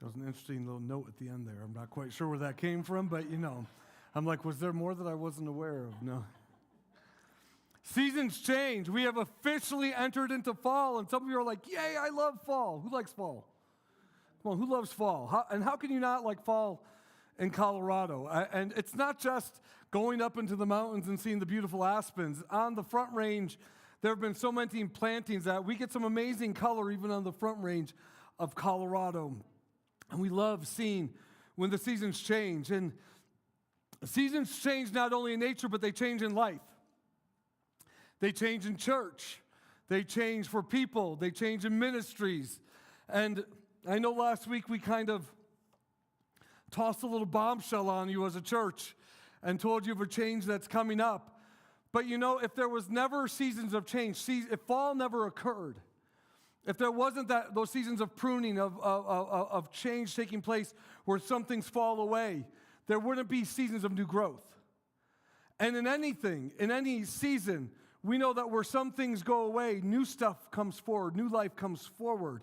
That was an interesting little note at the end there. I'm not quite sure where that came from, but I'm like, was there more that I wasn't aware of? No. Seasons change. We have officially entered into fall, and some of you are like, yay, I love fall. Who likes fall? Come on, who loves fall? How can you not like fall in Colorado? And it's not just going up into the mountains and seeing the beautiful aspens. On the Front Range, there have been so many plantings that we get some amazing color even on the Front Range of Colorado. And we love seeing when the seasons change. And seasons change not only in nature, but they change in life. They change in church. They change for people. They change in ministries. And I know last week we kind of tossed a little bombshell on you as a church and told you of a change that's coming up. But if there was never seasons of change, if fall never occurred, if there wasn't those seasons of pruning, of change taking place where some things fall away, there wouldn't be seasons of new growth. And in any season, we know that where some things go away, new stuff comes forward, new life comes forward.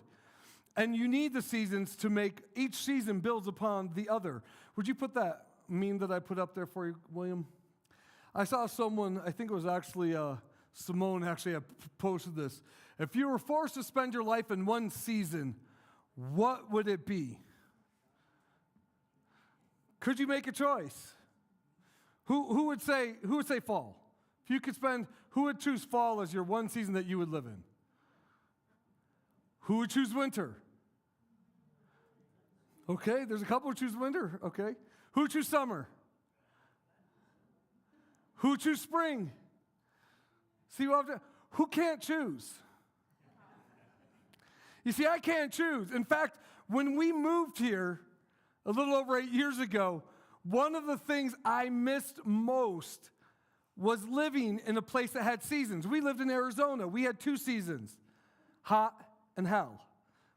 And you need the seasons to make, each season builds upon the other. Would you put that meme that I put up there for you, William? I saw someone, I think it was actually Simone actually posted this. If you were forced to spend your life in one season, what would it be? Could you make a choice? Who would say fall? If you could who would choose fall as your one season that you would live in? Who would choose winter? Okay, there's a couple who choose winter. Okay. Who would choose summer? Who would choose spring? See, who can't choose? You see, I can't choose. In fact, when we moved here a little over 8 years ago, one of the things I missed most was living in a place that had seasons. We lived in Arizona. We had 2 seasons, hot and hell.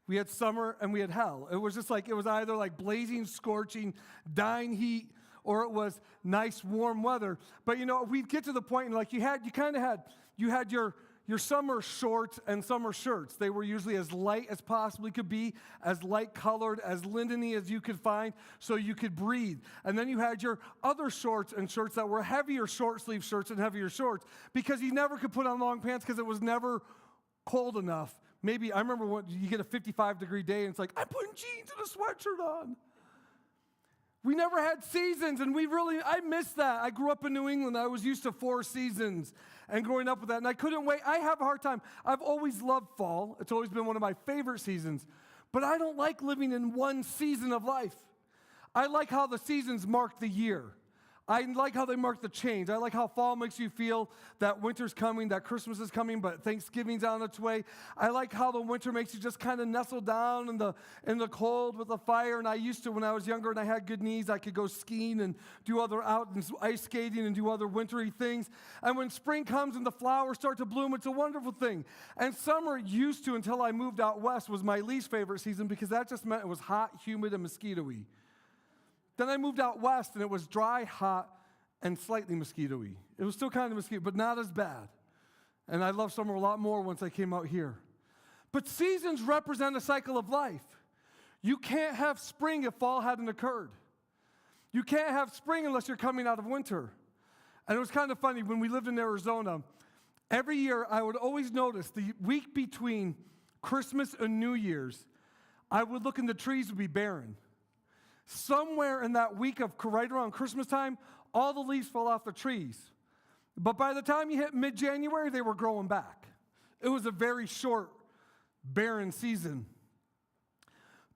We had summer and we had hell. It was just like, it was either like blazing, scorching, dying heat, or it was nice, warm weather. But we'd get to the point, and like you had your summer shorts and summer shirts. They were usually as light as possibly could be, as light colored, as linen-y as you could find, so you could breathe. And then you had your other shorts and shirts that were heavier short sleeve shirts and heavier shorts, because you never could put on long pants because it was never cold enough. Maybe, I remember when you get a 55-degree day and it's like, I'm putting jeans and a sweatshirt on. We never had seasons, and I miss that. I grew up in New England. I was used to 4 seasons and growing up with that, and I couldn't wait. I have a hard time. I've always loved fall. It's always been one of my favorite seasons, but I don't like living in one season of life. I like how the seasons mark the year. I like how they mark the change. I like how fall makes you feel that winter's coming, that Christmas is coming, but Thanksgiving's on its way. I like how the winter makes you just kind of nestle down in the cold with the fire. And I used to, when I was younger and I had good knees, I could go skiing and do ice skating and do other wintry things. And when spring comes and the flowers start to bloom, it's a wonderful thing. And summer used to, until I moved out west, was my least favorite season, because that just meant it was hot, humid, and mosquito-y. Then I moved out west, and it was dry, hot, and slightly mosquito-y. It was still kind of mosquito, but not as bad. And I loved summer a lot more once I came out here. But seasons represent a cycle of life. You can't have spring if fall hadn't occurred. You can't have spring unless you're coming out of winter. And it was kind of funny, when we lived in Arizona, every year I would always notice the week between Christmas and New Year's, I would look and the trees would be barren. Somewhere in that week of right around Christmas time, all the leaves fell off the trees. But by the time you hit mid-January, they were growing back. It was a very short, barren season.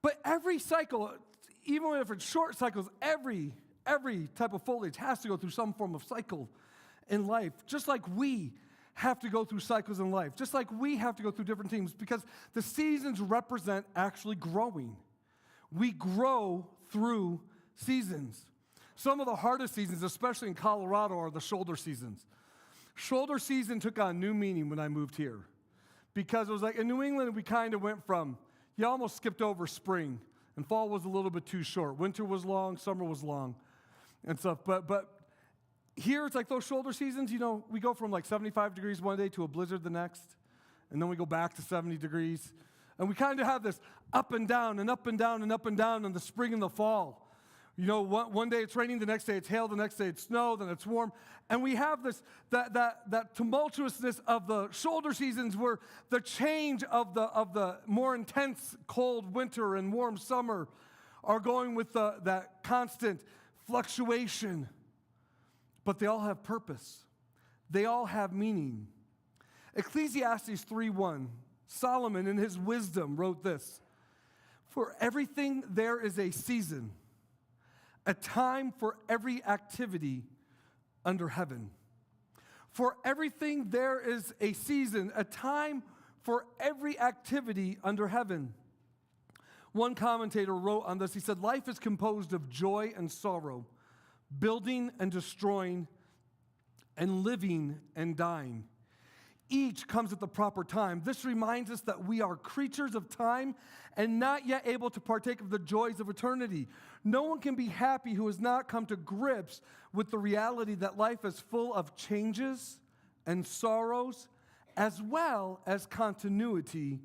But every cycle, even if it's short cycles, every type of foliage has to go through some form of cycle in life, just like we have to go through cycles in life, just like we have to go through different things, because the seasons represent actually growing. We grow through seasons. Some of the hardest seasons, especially in Colorado, are the shoulder seasons. Shoulder season took on new meaning when I moved here, because it was like in New England, we kind of went from, you almost skipped over spring, and fall was a little bit too short. Winter was long, summer was long, and stuff. But here, it's like those shoulder seasons, we go from like 75 degrees one day to a blizzard the next, and then we go back to 70 degrees. And we kind of have this up and down and up and down and up and down in the spring and the fall. You know, one day it's raining, the next day it's hail, the next day it's snow, then it's warm. And we have that tumultuousness of the shoulder seasons where the change of the more intense cold winter and warm summer are going with that constant fluctuation. But they all have purpose. They all have meaning. Ecclesiastes 3:1, Solomon in his wisdom wrote this: "For everything there is a season, a time for every activity under heaven." For everything there is a season, a time for every activity under heaven. One commentator wrote on this, he said, "Life is composed of joy and sorrow, building and destroying, and living and dying. Each comes at the proper time. This reminds us that we are creatures of time and not yet able to partake of the joys of eternity. No one can be happy who has not come to grips with the reality that life is full of changes and sorrows, as well as continuity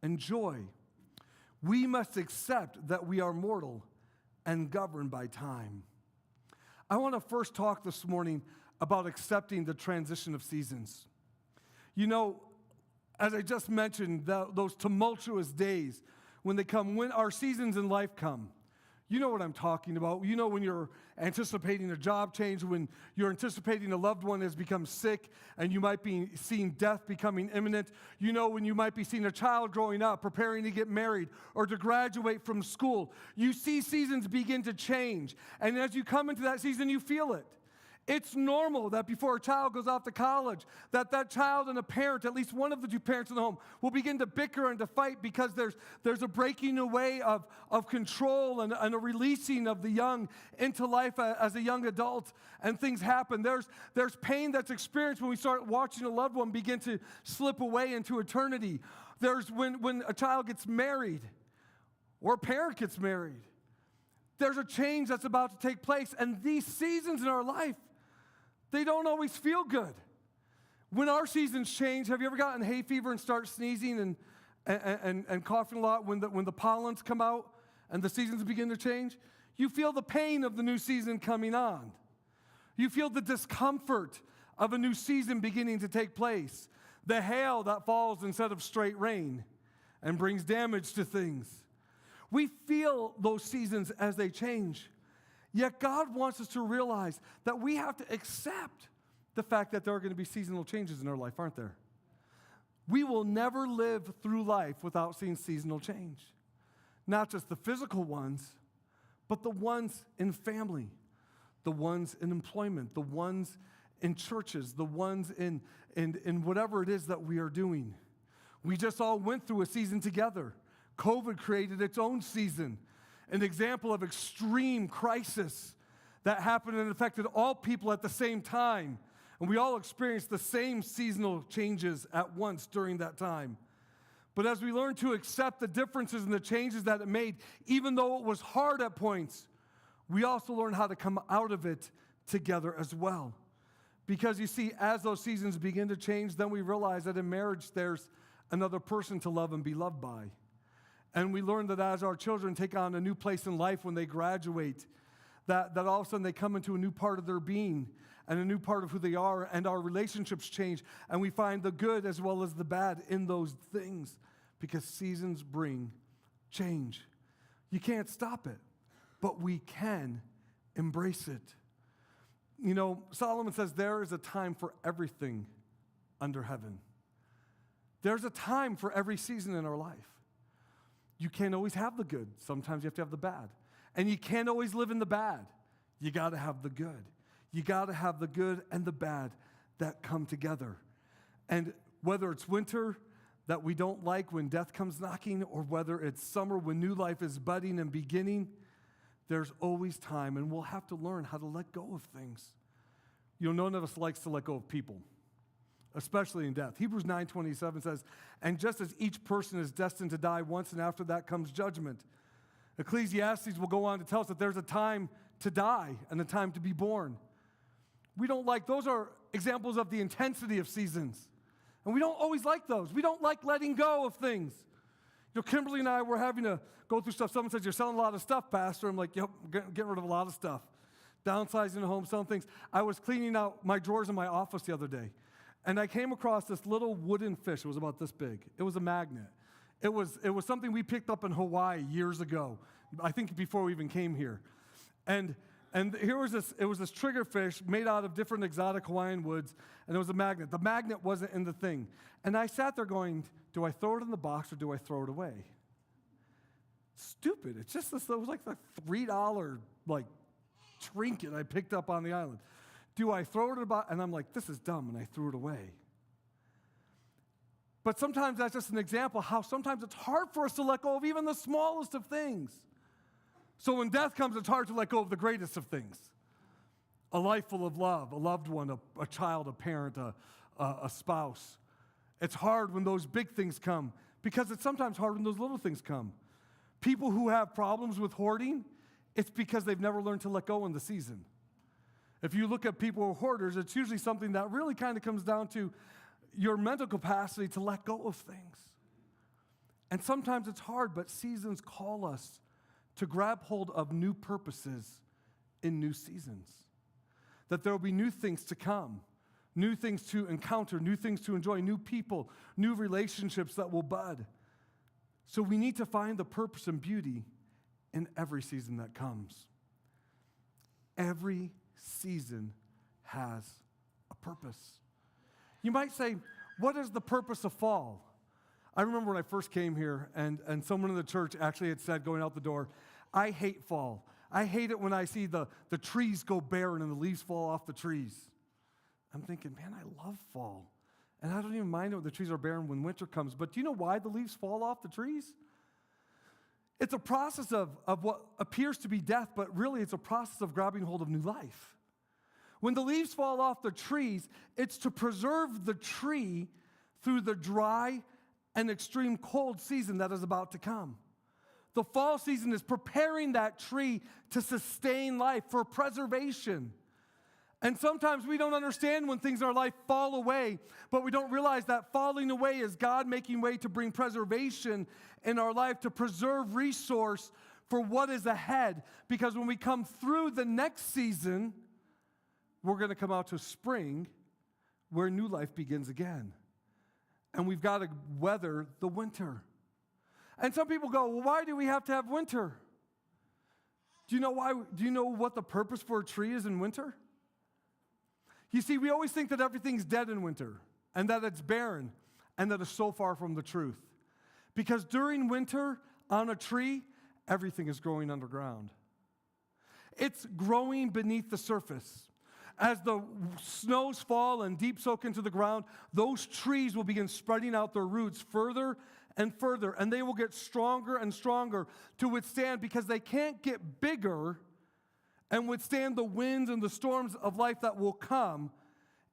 and joy. We must accept that we are mortal and governed by time." I want to first talk this morning about accepting the transition of seasons. You know, as I just mentioned, those tumultuous days when they come, when our seasons in life come. You know what I'm talking about. You know when you're anticipating a job change, when you're anticipating a loved one has become sick and you might be seeing death becoming imminent. You know when you might be seeing a child growing up, preparing to get married or to graduate from school. You see seasons begin to change. And as you come into that season, you feel it. It's normal that before a child goes off to college, that child and a parent, at least one of the two parents in the home, will begin to bicker and to fight because there's a breaking away of control and a releasing of the young into life as a young adult, and things happen. There's pain that's experienced when we start watching a loved one begin to slip away into eternity. There's when a child gets married or a parent gets married. There's a change that's about to take place, and these seasons in our life, they don't always feel good. When our seasons change, have you ever gotten hay fever and start sneezing and coughing a lot when the pollens come out and the seasons begin to change? You feel the pain of the new season coming on. You feel the discomfort of a new season beginning to take place. The hail that falls instead of straight rain and brings damage to things. We feel those seasons as they change. Yet God wants us to realize that we have to accept the fact that there are going to be seasonal changes in our life, aren't there? We will never live through life without seeing seasonal change. Not just the physical ones, but the ones in family, the ones in employment, the ones in churches, the ones in whatever it is that we are doing. We just all went through a season together. COVID created its own season, an example of extreme crisis that happened and affected all people at the same time. And we all experienced the same seasonal changes at once during that time. But as we learn to accept the differences and the changes that it made, even though it was hard at points, we also learn how to come out of it together as well. Because you see, as those seasons begin to change, then we realize that in marriage there's another person to love and be loved by. And we learn that as our children take on a new place in life when they graduate, that all of a sudden they come into a new part of their being and a new part of who they are, and our relationships change, and we find the good as well as the bad in those things, because seasons bring change. You can't stop it, but we can embrace it. You know, Solomon says there is a time for everything under heaven. There's a time for every season in our life. You can't always have the good. Sometimes you have to have the bad. And you can't always live in the bad. You got to have the good. You got to have the good and the bad that come together. And whether it's winter that we don't like when death comes knocking, or whether it's summer when new life is budding and beginning, there's always time, and we'll have to learn how to let go of things. You know, none of us likes to let go of people, especially in death. Hebrews 9:27 says, "And just as each person is destined to die once, and after that comes judgment." Ecclesiastes will go on to tell us that there's a time to die and a time to be born. We don't like, those are examples of the intensity of seasons. And we don't always like those. We don't like letting go of things. Kimberly and I were having to go through stuff. Someone says, you're selling a lot of stuff, Pastor. I'm like, yep, getting rid of a lot of stuff. Downsizing the home, selling things. I was cleaning out my drawers in my office the other day, and I came across this little wooden fish. It was about this big. It was a magnet. It was something we picked up in Hawaii years ago, I think before we even came here. And here was this, it was this triggerfish made out of different exotic Hawaiian woods, and it was a magnet. The magnet wasn't in the thing. And I sat there going, do I throw it in the box or do I throw it away? Stupid. It's just this, it was like the $3 trinket I picked up on the island. Do I throw it in the box? And I'm like, this is dumb, and I threw it away. But sometimes that's just an example how sometimes it's hard for us to let go of even the smallest of things. So when death comes, it's hard to let go of the greatest of things. A life full of love, a loved one, a child, a parent, a spouse. It's hard when those big things come because it's sometimes hard when those little things come. People who have problems with hoarding, it's because they've never learned to let go in the season. If you look at people who are hoarders, it's usually something that really kind of comes down to your mental capacity to let go of things. And sometimes it's hard, but seasons call us to grab hold of new purposes in new seasons. That there will be new things to come, new things to encounter, new things to enjoy, new people, new relationships that will bud. So we need to find the purpose and beauty in every season that comes. Every season has a purpose. You might say, what is the purpose of fall? I remember when I first came here, and someone in the church actually had said going out the door, I hate fall. I hate it when I see the trees go barren and the leaves fall off the trees. I'm thinking, man, I love fall. And I don't even mind it when the trees are barren when winter comes. But do you know why the leaves fall off the trees? It's a process of what appears to be death, but really it's a process of grabbing hold of new life. When the leaves fall off the trees, it's to preserve the tree through the dry and extreme cold season that is about to come. The fall season is preparing that tree to sustain life for preservation. And sometimes we don't understand when things in our life fall away, but we don't realize that falling away is God making way to bring preservation in our life, to preserve resource for what is ahead. Because when we come through the next season, we're going to come out to spring where new life begins again. And we've got to weather the winter. And some people go, well, why do we have to have winter? Do you know why? Do you know what the purpose for a tree is in winter? You see, we always think that everything's dead in winter and that it's barren and that it's so far from the truth. Because during winter on a tree, everything is growing underground. It's growing beneath the surface. As the snows fall and deep soak into the ground, those trees will begin spreading out their roots further and further, and they will get stronger and stronger to withstand, because they can't get bigger and withstand the winds and the storms of life that will come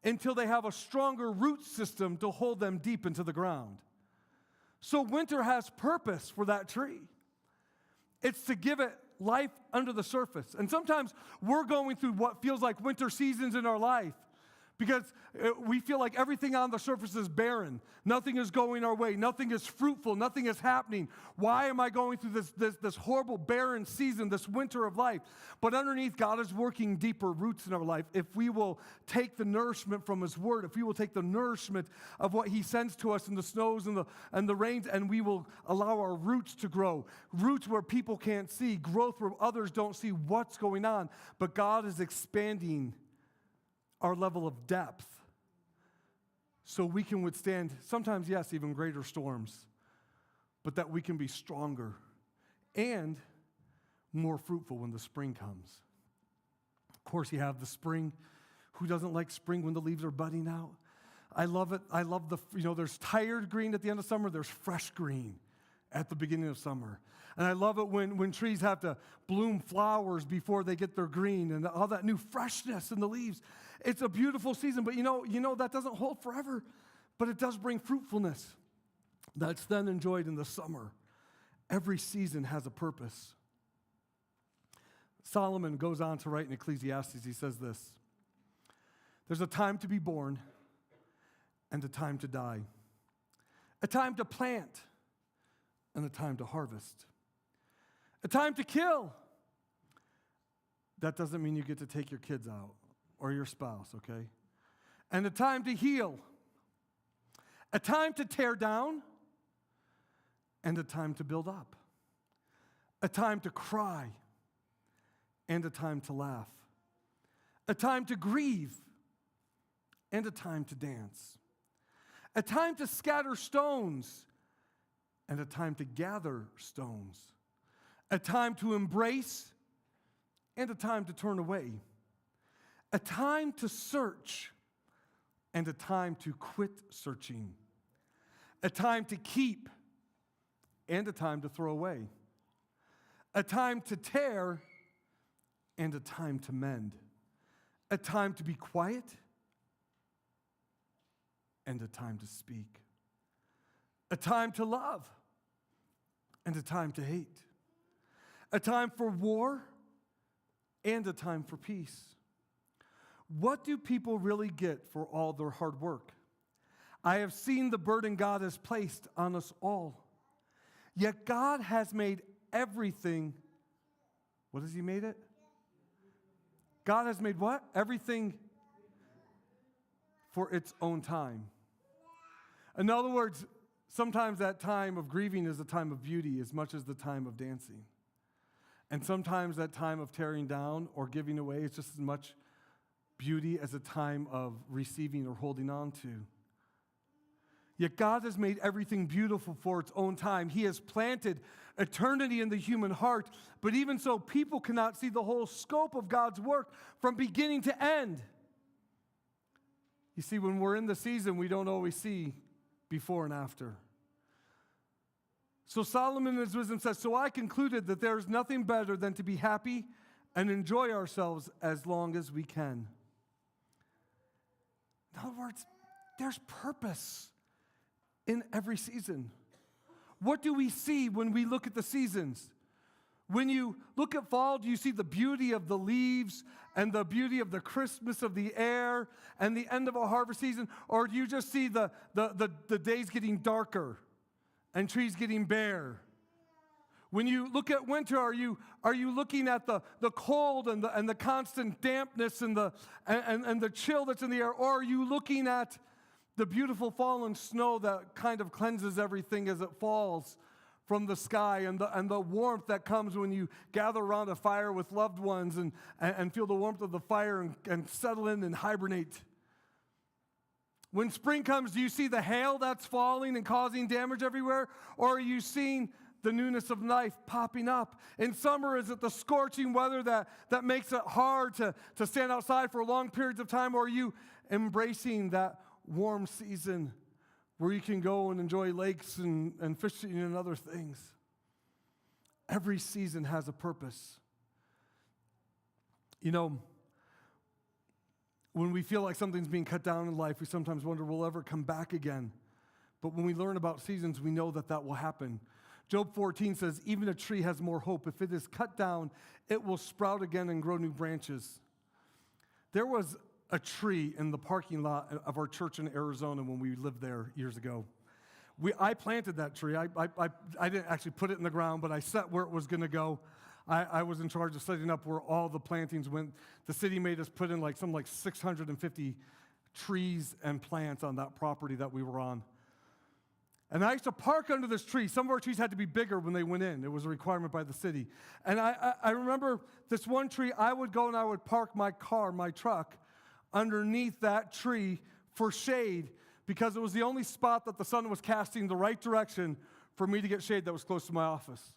until they have a stronger root system to hold them deep into the ground. So winter has purpose for that tree. It's to give it life under the surface. And sometimes we're going through what feels like winter seasons in our life because we feel like everything on the surface is barren. Nothing is going our way. Nothing is fruitful. Nothing is happening. Why am I going through this horrible barren season, this winter of life? But underneath, God is working deeper roots in our life. If we will take the nourishment from His Word, if we will take the nourishment of what He sends to us in the snows and the rains, and we will allow our roots to grow, roots where people can't see, growth where others don't see what's going on. But God is expanding our level of depth so we can withstand sometimes, yes, even greater storms, but that we can be stronger and more fruitful when the spring comes. Of course, you have the spring. Who doesn't like spring when the leaves are budding out? I love it. I love there's tired green at the end of summer. There's fresh green at the beginning of summer. And I love it when trees have to bloom flowers before they get their green and all that new freshness in the leaves. It's a beautiful season, but you know that doesn't hold forever, but it does bring fruitfulness that's then enjoyed in the summer. Every season has a purpose. Solomon goes on to write in Ecclesiastes, he says this: there's a time to be born and a time to die, a time to plant and a time to harvest. A time to kill. That doesn't mean you get to take your kids out or your spouse, okay? And a time to heal. A time to tear down and a time to build up. A time to cry and a time to laugh. A time to grieve and a time to dance. A time to scatter stones and a time to gather stones. A time to embrace and a time to turn away. A time to search and a time to quit searching. A time to keep and a time to throw away. A time to tear and a time to mend. A time to be quiet and a time to speak. A time to love and a time to hate. A time for war and a time for peace. What do people really get for all their hard work? I have seen the burden God has placed on us all. Yet God has made everything. What has He made it? God has made what? Everything for its own time. In other words, sometimes that time of grieving is a time of beauty as much as the time of dancing. And sometimes that time of tearing down or giving away is just as much beauty as a time of receiving or holding on to. Yet God has made everything beautiful for its own time. He has planted eternity in the human heart, but even so, people cannot see the whole scope of God's work from beginning to end. You see, when we're in the season, we don't always see before and after. So Solomon in his wisdom says, so I concluded that there is nothing better than to be happy and enjoy ourselves as long as we can. In other words, there's purpose in every season. What do we see when we look at the seasons? When you look at fall, do you see the beauty of the leaves and the beauty of the crispness of the air and the end of a harvest season? Or do you just see the days getting darker and trees getting bare? When you look at winter, are you looking at the cold and the constant dampness and the chill that's in the air? Or are you looking at the beautiful fallen snow that kind of cleanses everything as it falls from the sky, and the warmth that comes when you gather around a fire with loved ones and feel the warmth of the fire and settle in and hibernate? When spring comes, do you see the hail that's falling and causing damage everywhere? Or are you seeing the newness of life popping up? In summer, is it the scorching weather that makes it hard to stand outside for long periods of time? Or are you embracing that warm season where you can go and enjoy lakes and fishing and other things? Every season has a purpose. You know, when we feel like something's being cut down in life, we sometimes wonder, will it ever come back again? But when we learn about seasons, we know that will happen. Job 14 says, even a tree has more hope. If it is cut down, it will sprout again and grow new branches. There was a tree in the parking lot of our church in Arizona when we lived there years ago. I planted that tree. I didn't actually put it in the ground, but I set where it was going to go. I was in charge of setting up where all the plantings went. The city made us put in like 650 trees and plants on that property that we were on. And I used to park under this tree. Some of our trees had to be bigger when they went in. It was a requirement by the city. And I remember this one tree, I would go and I would park my car, my truck, underneath that tree for shade because it was the only spot that the sun was casting the right direction for me to get shade that was close to my office.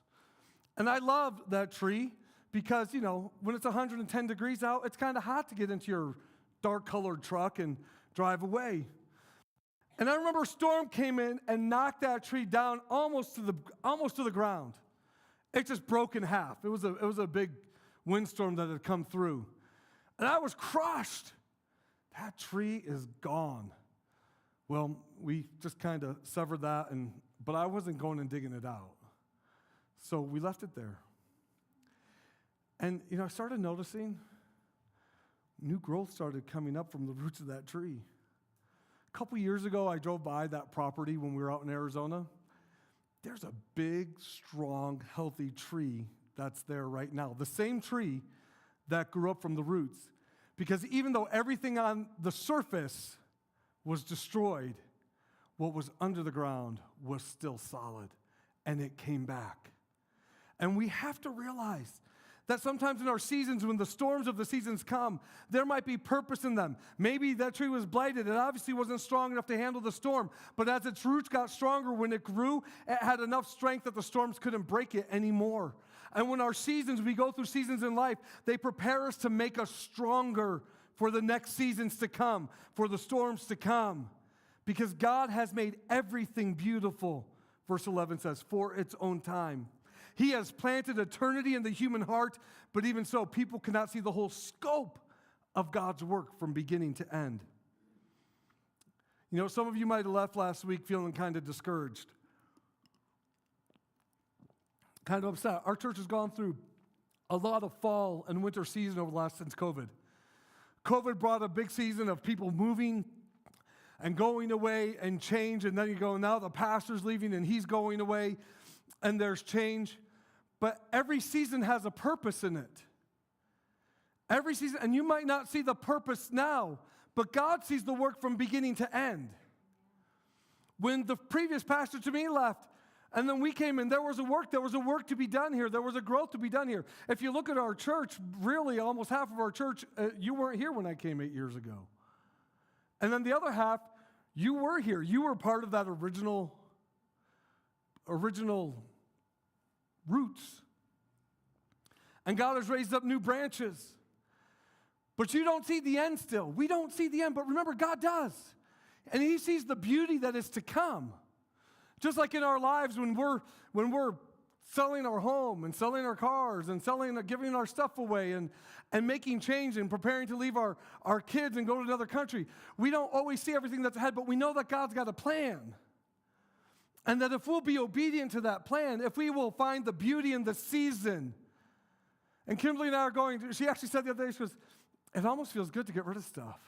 And I loved that tree because, you know, when it's 110 degrees out, it's kind of hot to get into your dark-colored truck and drive away. And I remember a storm came in and knocked that tree down almost to the ground. It just broke in half. It was a big windstorm that had come through. And I was crushed. That tree is gone. Well, we just kind of severed that, but I wasn't going and digging it out. So we left it there. And, you know, I started noticing new growth started coming up from the roots of that tree. A couple years ago, I drove by that property when we were out in Arizona, there's a big, strong, healthy tree that's there right now. The same tree that grew up from the roots. Because even though everything on the surface was destroyed, what was under the ground was still solid, and it came back. And we have to realize that sometimes in our seasons, when the storms of the seasons come, there might be purpose in them. Maybe that tree was blighted. It obviously wasn't strong enough to handle the storm. But as its roots got stronger, when it grew, it had enough strength that the storms couldn't break it anymore. And when our seasons, we go through seasons in life, they prepare us to make us stronger for the next seasons to come, for the storms to come. Because God has made everything beautiful, verse 11 says, for its own time. He has planted eternity in the human heart, but even so, people cannot see the whole scope of God's work from beginning to end. You know, some of you might have left last week feeling kind of discouraged, kind of upset. Our church has gone through a lot of fall and winter season over the last since COVID. COVID brought a big season of people moving and going away and change, and then you go, now the pastor's leaving and he's going away, and there's change. But every season has a purpose in it. Every season, and you might not see the purpose now, but God sees the work from beginning to end. When the previous pastor to me left, and then we came in, there was a work to be done here. There was a growth to be done here. If you look at our church, really almost half of our church, you weren't here when I came 8 years ago. And then the other half, you were here. You were part of that original roots. And God has raised up new branches. But you don't see the end still. We don't see the end, but remember, God does. And He sees the beauty that is to come. Just like in our lives when we're selling our home and selling our cars and giving our stuff away and making change and preparing to leave our kids and go to another country. We don't always see everything that's ahead, but we know that God's got a plan. And that if we'll be obedient to that plan, if we will find the beauty in the season. And Kimberly and I are she actually said the other day, she goes, it almost feels good to get rid of stuff.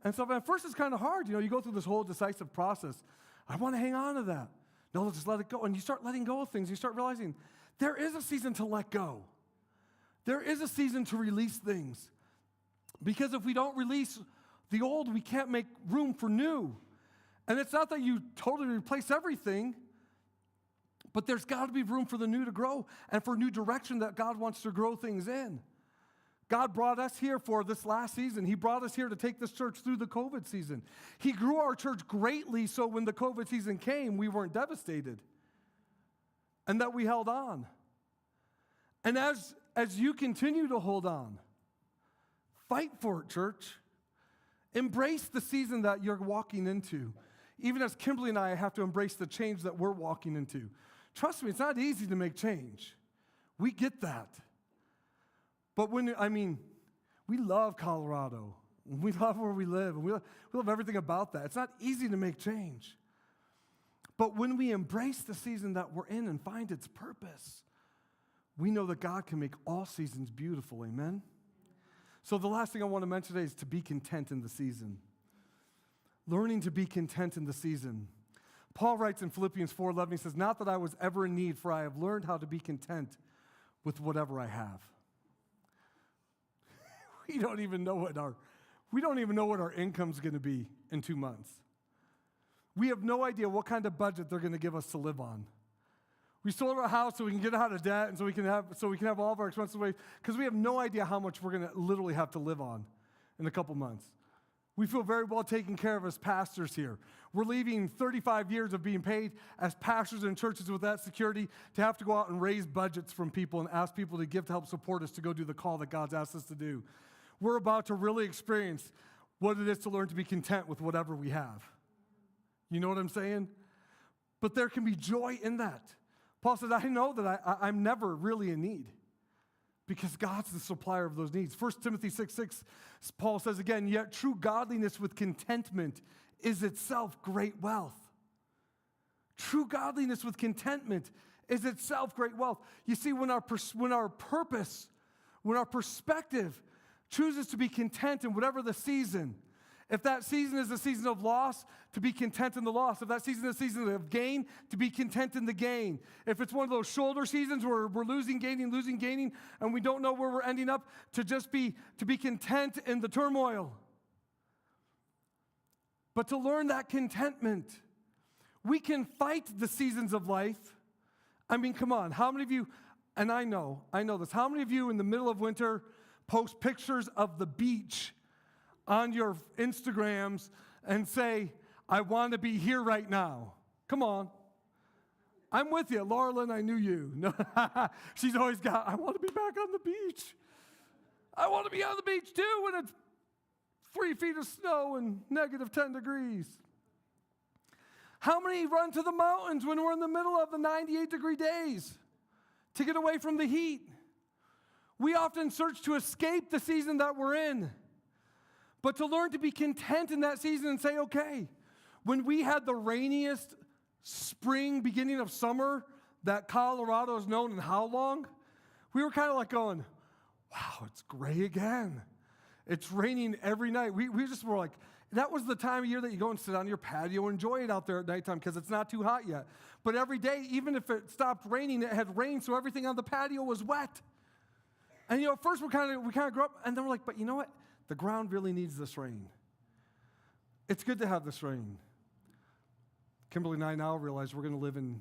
And so at first it's kind of hard. You know, you go through this whole decisive process. I want to hang on to that. No, let's just let it go. And you start letting go of things. You start realizing there is a season to let go. There is a season to release things. Because if we don't release the old, we can't make room for new. And it's not that you totally replace everything, but there's got to be room for the new to grow and for new direction that God wants to grow things in. God brought us here for this last season. He brought us here to take this church through the COVID season. He grew our church greatly so when the COVID season came, we weren't devastated and that we held on. And as you continue to hold on, fight for it, church. Embrace the season that you're walking into. Even as Kimberly and I have to embrace the change that we're walking into. Trust me, it's not easy to make change. We get that. But we love Colorado. We love where we live. And we love everything about that. It's not easy to make change. But when we embrace the season that we're in and find its purpose, we know that God can make all seasons beautiful. Amen? So the last thing I want to mention today is to be content in the season. Learning to be content in the season. Paul writes in Philippians 4:11, he says, not that I was ever in need, for I have learned how to be content with whatever I have. We don't even know what our income's going to be in 2 months. We have no idea what kind of budget they're going to give us to live on. We sold our house so we can get out of debt and so we can have all of our expenses away because we have no idea how much we're going to literally have to live on in a couple months. We feel very well taken care of as pastors here. We're leaving 35 years of being paid as pastors in churches with that security to have to go out and raise budgets from people and ask people to give to help support us to go do the call that God's asked us to do. We're about to really experience what it is to learn to be content with whatever we have. You know what I'm saying? But there can be joy in that. Paul says, I know that I'm never really in need because God's the supplier of those needs. 1 Timothy 6:6, Paul says again, yet true godliness with contentment is itself great wealth. True godliness with contentment is itself great wealth. You see, when our perspective chooses to be content in whatever the season, If that season is a season of loss, to be content in the loss. If that season is a season of gain, to be content in the gain. If it's one of those shoulder seasons where we're losing, gaining, and we don't know where we're ending up, to be content in the turmoil. But to learn that contentment, we can fight the seasons of life. I mean, come on, how many of you, and I know this, how many of you in the middle of winter post pictures of the beach on your Instagrams and say, I want to be here right now? Come on. I'm with you. Laura Lynn, I knew you. No, she's always got, I want to be back on the beach. I want to be on the beach too when it's 3 feet of snow and negative 10 degrees. How many run to the mountains when we're in the middle of the 98-degree days to get away from the heat? We often search to escape the season that we're in. But to learn to be content in that season and say, okay, when we had the rainiest spring, beginning of summer, that Colorado's known in how long? We were kind of like going, wow, it's gray again. It's raining every night. We just were like, that was the time of year that you go and sit on your patio and enjoy it out there at nighttime because it's not too hot yet. But every day, even if it stopped raining, it had rained, so everything on the patio was wet. And at first we kind of grew up, and then we're like, but you know what? The ground really needs this rain. It's good to have this rain. Kimberly and I now realize we're going to live in,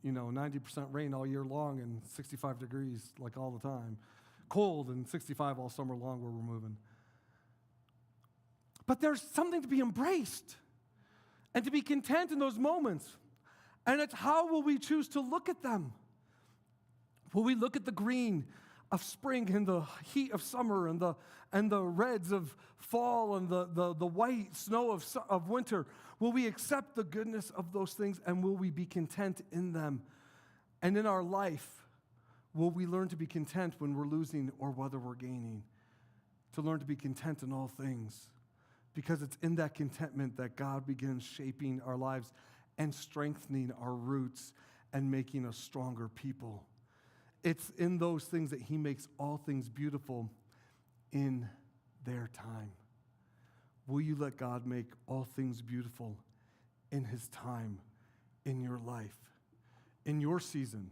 90% rain all year long and 65 degrees like all the time. Cold and 65 all summer long where we're moving. But there's something to be embraced and to be content in those moments. And it's how will we choose to look at them? Will we look at the green of spring and the heat of summer and the reds of fall and the white snow of winter? Will we accept the goodness of those things and will we be content in them? And in our life, will we learn to be content when we're losing or whether we're gaining? To learn to be content in all things. Because it's in that contentment that God begins shaping our lives and strengthening our roots and making us stronger people. It's in those things that he makes all things beautiful in their time. Will you let God make all things beautiful in his time, in your life, in your season?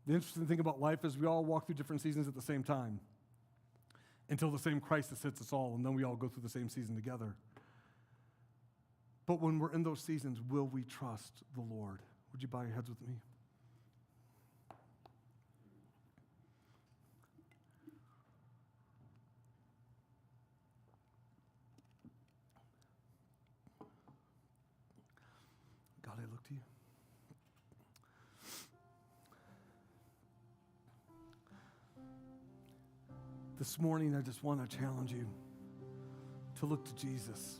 The interesting thing about life is we all walk through different seasons at the same time until the same crisis hits us all, and then we all go through the same season together. But when we're in those seasons, will we trust the Lord? Would you bow your heads with me? God, I look to you. This morning, I just want to challenge you to look to Jesus.